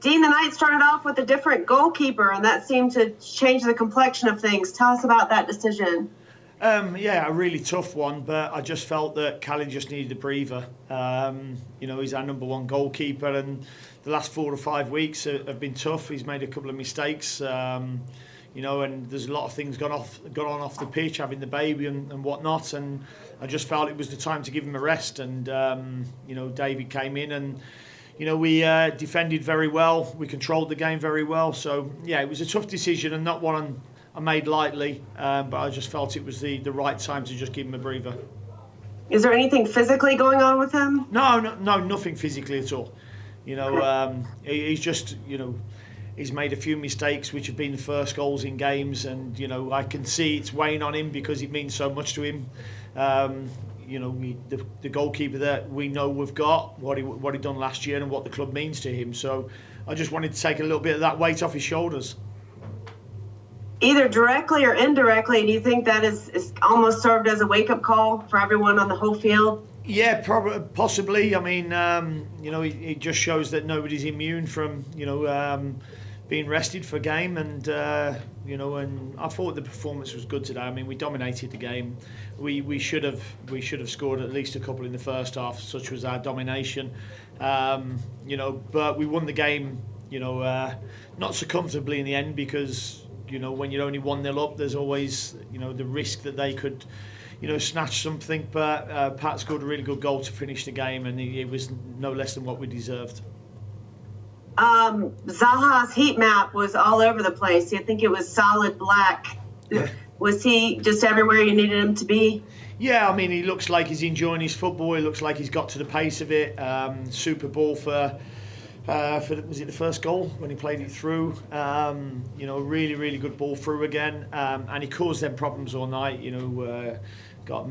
Dean, the night started off with a different goalkeeper, and that seemed to change the complexion of things. Tell us about that decision. Yeah, a really tough one, but I just felt that Callie just needed a breather. He's our number one goalkeeper, and the last 4 or 5 weeks have been tough. He's made a couple of mistakes, and there's a lot of things gone on off the pitch, having the baby and whatnot, and I just felt it was the time to give him a rest. And David came in and. We defended very well. We controlled the game very well. So, yeah, it was a tough decision and not one I made lightly. But I just felt it was the right time to just give him a breather. Is there anything physically going on with him? No, nothing physically at all. He's just, he's made a few mistakes, which have been the first goals in games. And, I can see it's weighing on him because it means so much to him. The goalkeeper that we know we've got, what he done last year and what the club means to him. So I just wanted to take a little bit of that weight off his shoulders. Either directly or indirectly, do you think that is almost served as a wake-up call for everyone on the whole field? Yeah, possibly. I mean, it just shows that nobody's immune from, being rested for a game, and and I thought the performance was good today. I mean, we dominated the game. We should have scored at least a couple in the first half. Such was our domination, but we won the game. Not so comfortably in the end because when you're only 1-0 up, there's always the risk that they could. Snatch something. But Pat scored a really good goal to finish the game, and it was no less than what we deserved. Zaha's heat map was all over the place. I think it was solid black. Yeah. Was he just everywhere you needed him to be? Yeah, I mean, he looks like he's enjoying his football. He looks like he's got to the pace of it. Super ball for was it the first goal when he played it through? Really, really good ball through again. And he caused them problems all night. Got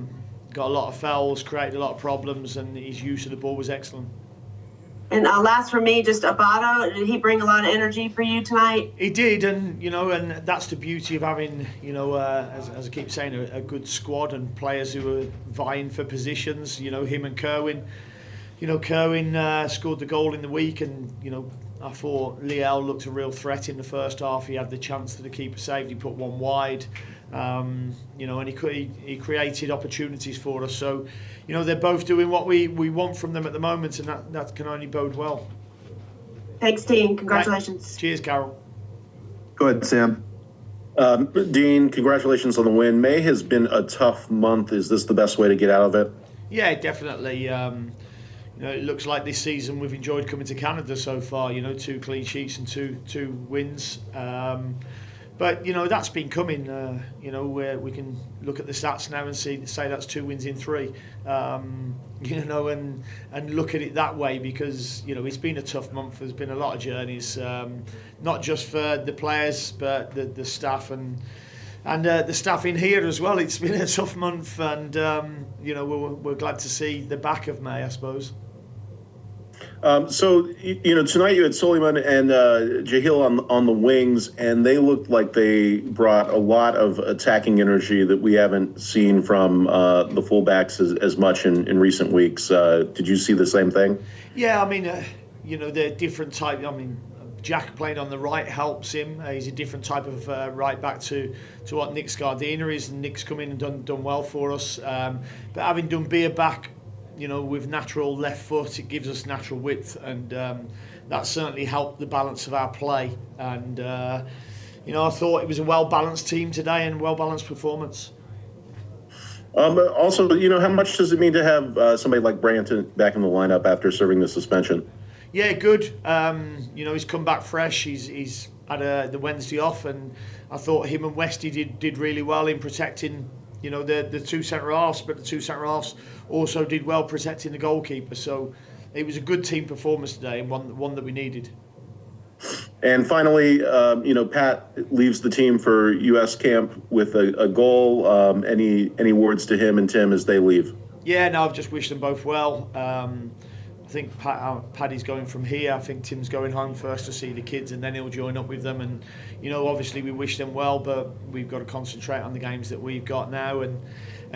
a lot of fouls, created a lot of problems, and his use of the ball was excellent. And last for me, just Abado. Did he bring a lot of energy for you tonight? He did, and and that's the beauty of having, as I keep saying, a good squad and players who are vying for positions. Him and Kerwin. Kerwin scored the goal in the week, and I thought Liel looked a real threat in the first half. He had the chance that the keeper saved. He put one wide, and he created opportunities for us. So, they're both doing what we want from them at the moment, and that can only bode well. Thanks, Dean. Congratulations. Cheers, Carol. Go ahead, Sam. Dean, congratulations on the win. May has been a tough month. Is this the best way to get out of it? Yeah, definitely. It looks like this season we've enjoyed coming to Canada so far. 2 clean sheets and two wins. But that's been coming. Where we can look at the stats now and say that's 2 wins in 3. And look at it that way because it's been a tough month. There's been a lot of journeys, not just for the players but the staff and the staff in here as well. It's been a tough month, and we're glad to see the back of May, I suppose. So tonight you had Suleiman and Jahil on the wings, and they looked like they brought a lot of attacking energy that we haven't seen from the fullbacks as much in recent weeks. Did you see the same thing? Yeah, I mean, they're different type. I mean, Jack playing on the right helps him. He's a different type of right back to what Nick Scardina is, and Nick's come in and done well for us. But having Dumbia back, with natural left foot, it gives us natural width, and that certainly helped the balance of our play. And I thought it was a well-balanced team today and well-balanced performance. Also, how much does it mean to have somebody like Branton back in the lineup after serving the suspension? Yeah, good. He's come back fresh. He's had the Wednesday off, and I thought him and Westy did really well in protecting the 2 centre halves, but the 2 centre halves also did well protecting the goalkeeper. So it was a good team performance today, and one that we needed. And finally, Pat leaves the team for U.S. camp with a goal. Any words to him and Tim as they leave? Yeah, no, I've just wished them both well. I think Paddy's going from here. I think Tim's going home first to see the kids, and then he'll join up with them. And obviously we wish them well, but we've got to concentrate on the games that we've got now and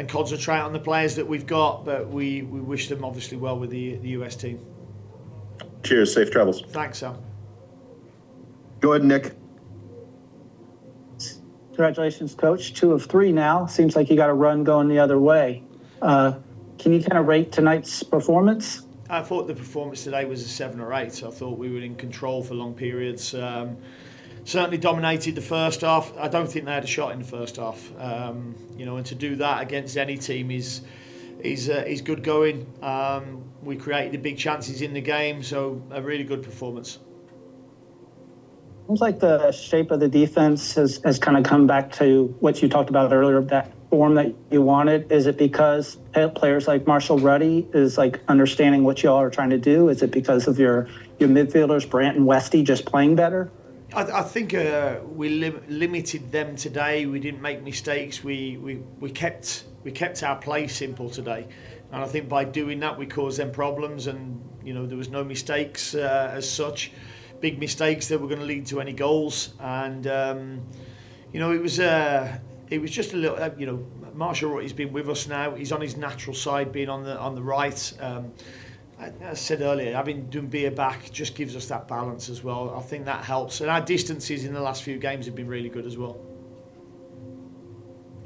concentrate on the players that we've got. But we wish them obviously well with the US team. Cheers. Safe travels. Thanks, Sam. Go ahead, Nick. Congratulations, Coach. 2 of 3 now. Seems like you got a run going the other way. Can you kind of rate tonight's performance? I thought the performance today was a 7 or 8. I thought we were in control for long periods. Certainly dominated the first half. I don't think they had a shot in the first half. And to do that against any team is good going. We created the big chances in the game, so a really good performance. Seems like the shape of the defense has kind of come back to what you talked about earlier, that form that you wanted. Is it because players like Marshall Ruddy is like understanding what y'all are trying to do? Is it because of your midfielders, Brant and Westy, just playing better? I think we limited them today. We didn't make mistakes. We kept our play simple today, and I think by doing that we caused them problems. And there was no mistakes as such, big mistakes that were going to lead to any goals. And it was just a little. Marshall Rutty's been with us now. He's on his natural side, being on the right. As I said earlier, having Doumbia back just gives us that balance as well. I think that helps. And our distances in the last few games have been really good as well.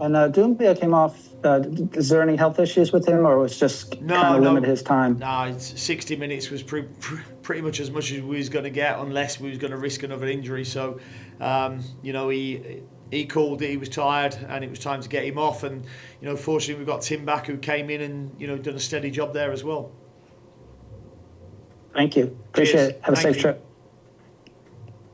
And Doumbia came off. Is there any health issues with him, or was just kind of limit his time? No, 60 minutes was pretty much as we was going to get, unless we was going to risk another injury. So, he called it. He was tired, and it was time to get him off. And fortunately, we've got Tim back, who came in and done a steady job there as well. Thank you. Appreciate it. Have a safe trip.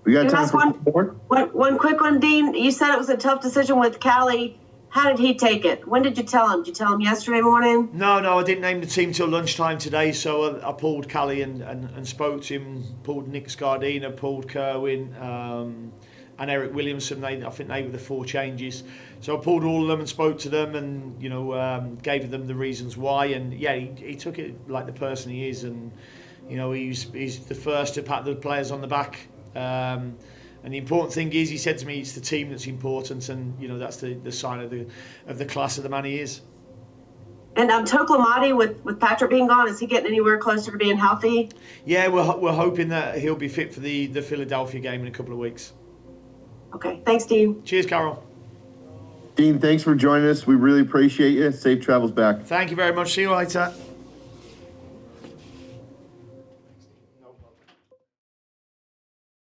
We got time for one quick one, Dean. You said it was a tough decision with Callie. How did he take it? When did you tell him? Did you tell him yesterday morning? No, I didn't name the team till lunchtime today, so I pulled Callie and spoke to him, pulled Nick Scardina, pulled Kerwin, and Eric Williamson. I think they were the 4 changes. So I pulled all of them and spoke to them, and gave them the reasons why. And yeah, he took it like the person he is, and he's the first to pat the players on the back. And the important thing is, he said to me, it's the team that's important, and that's the sign of the class of the man he is. And Toklamati, with Patrick being gone, is he getting anywhere closer to being healthy? Yeah, we're hoping that he'll be fit for the Philadelphia game in a couple of weeks. Okay, thanks, Dean. Cheers, Carol. Dean, thanks for joining us. We really appreciate you. Safe travels back. Thank you very much. See you later.